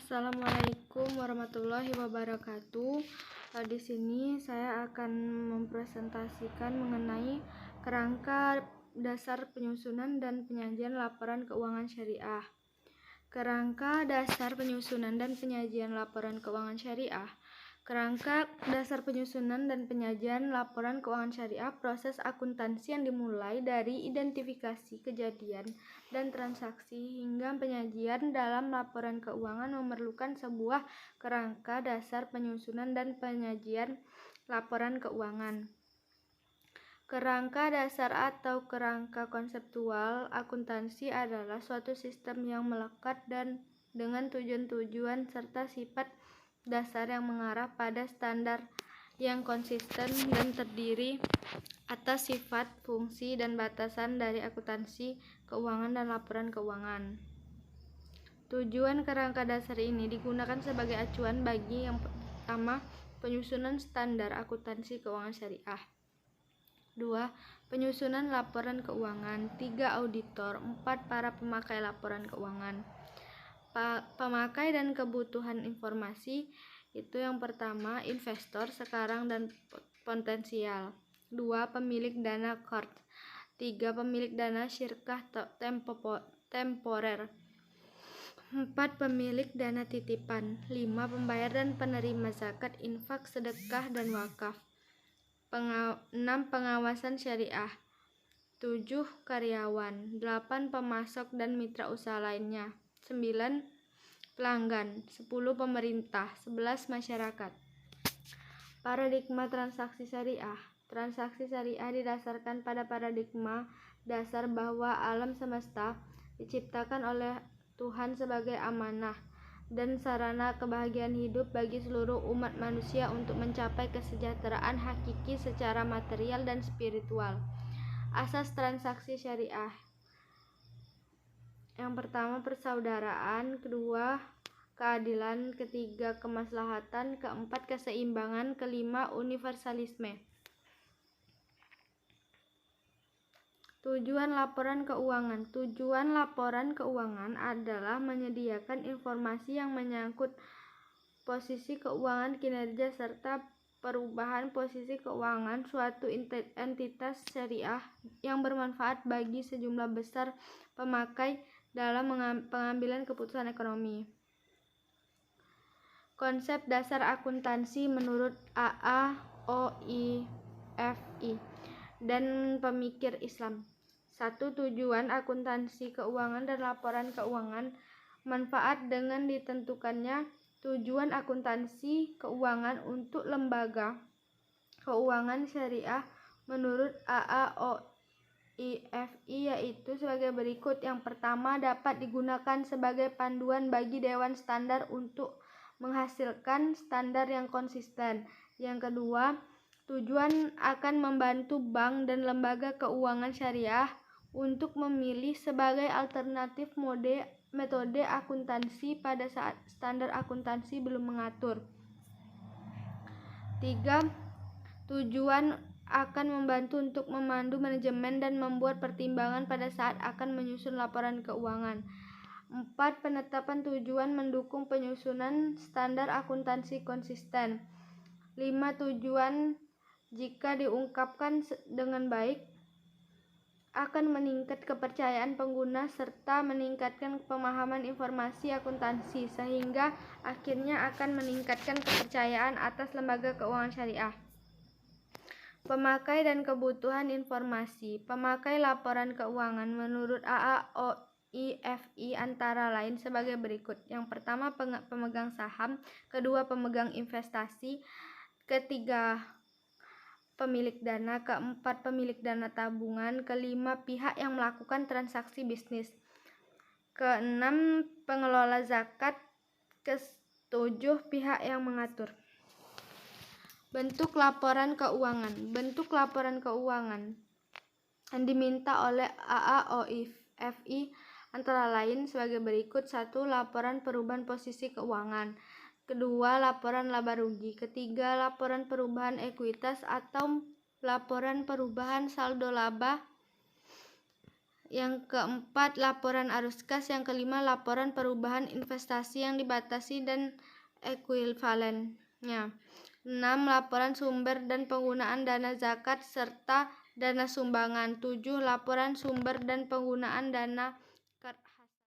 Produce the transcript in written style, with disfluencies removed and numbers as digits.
Assalamualaikum warahmatullahi wabarakatuh. Di sini saya akan mempresentasikan mengenai kerangka dasar penyusunan dan penyajian laporan keuangan syariah. Kerangka dasar penyusunan dan penyajian laporan keuangan syariah. Kerangka dasar penyusunan dan penyajian laporan keuangan syariah proses akuntansi yang dimulai dari identifikasi kejadian dan transaksi hingga penyajian dalam laporan keuangan memerlukan sebuah kerangka dasar penyusunan dan penyajian laporan keuangan. Kerangka dasar atau kerangka konseptual akuntansi adalah suatu sistem yang melekat dan dengan tujuan-tujuan serta sifat dasar yang mengarah pada standar yang konsisten dan terdiri atas sifat, fungsi, dan batasan dari akuntansi keuangan dan laporan keuangan. Tujuan kerangka dasar ini digunakan sebagai acuan bagi yang pertama, penyusunan standar akuntansi keuangan syariah. 2. Penyusunan laporan keuangan. 3. Auditor. 4. Para pemakai laporan keuangan. Pemakai dan kebutuhan informasi itu yang pertama, investor sekarang dan potensial. 2. Pemilik dana kort. 3. Pemilik dana syirkah temporer. 4. Pemilik dana titipan. 5. Pembayar dan penerima zakat, infak, sedekah, dan wakaf. 6. Pengawasan syariah. 7. Karyawan. 8. Pemasok dan mitra usaha lainnya. 9. Pelanggan. 10. Pemerintah. 11. Masyarakat. Paradigma transaksi syariah. Transaksi syariah didasarkan pada paradigma dasar bahwa alam semesta diciptakan oleh Tuhan sebagai amanah dan sarana kebahagiaan hidup bagi seluruh umat manusia untuk mencapai kesejahteraan hakiki secara material dan spiritual. Asas transaksi syariah. Yang pertama, persaudaraan. Kedua, keadilan. Ketiga, kemaslahatan. Keempat, keseimbangan. Kelima, universalisme. Tujuan laporan keuangan. Tujuan laporan keuangan adalah menyediakan informasi yang menyangkut posisi keuangan, kinerja, serta perubahan posisi keuangan suatu entitas syariah yang bermanfaat bagi sejumlah besar pemakai dalam pengambilan keputusan ekonomi. Konsep dasar akuntansi menurut AAOIFI dan pemikir Islam. 1. Tujuan akuntansi keuangan dan laporan keuangan. Manfaat dengan ditentukannya tujuan akuntansi keuangan untuk lembaga keuangan syariah menurut AAOIFI yaitu sebagai berikut. Yang pertama, dapat digunakan sebagai panduan bagi dewan standar untuk menghasilkan standar yang konsisten. Yang kedua, tujuan akan membantu bank dan lembaga keuangan syariah untuk memilih sebagai alternatif metode akuntansi pada saat standar akuntansi belum mengatur. 3. Tujuan akan membantu untuk memandu manajemen dan membuat pertimbangan pada saat akan menyusun laporan keuangan. 4. Penetapan tujuan mendukung penyusunan standar akuntansi konsisten. 5. Tujuan jika diungkapkan dengan baik akan meningkat kepercayaan pengguna serta meningkatkan pemahaman informasi akuntansi sehingga akhirnya akan meningkatkan kepercayaan atas lembaga keuangan syariah. Pemakai dan kebutuhan informasi. Pemakai laporan keuangan menurut AAOIFI antara lain sebagai berikut. Yang pertama, pemegang saham. Kedua, pemegang investasi. Ketiga, pemilik dana. Keempat, pemilik dana tabungan. Kelima, pihak yang melakukan transaksi bisnis. Keenam, pengelola zakat. Ketujuh, pihak yang mengatur. Bentuk laporan keuangan. Bentuk laporan keuangan yang diminta oleh AAOIFI antara lain sebagai berikut. 1. Laporan perubahan posisi keuangan. Kedua, laporan laba rugi. Ketiga, laporan perubahan ekuitas atau laporan perubahan saldo laba. Yang keempat, laporan arus kas. Yang kelima, laporan perubahan investasi yang dibatasi dan ekuivalennya. 6. Laporan sumber dan penggunaan dana zakat serta dana sumbangan. 7. Laporan sumber dan penggunaan dana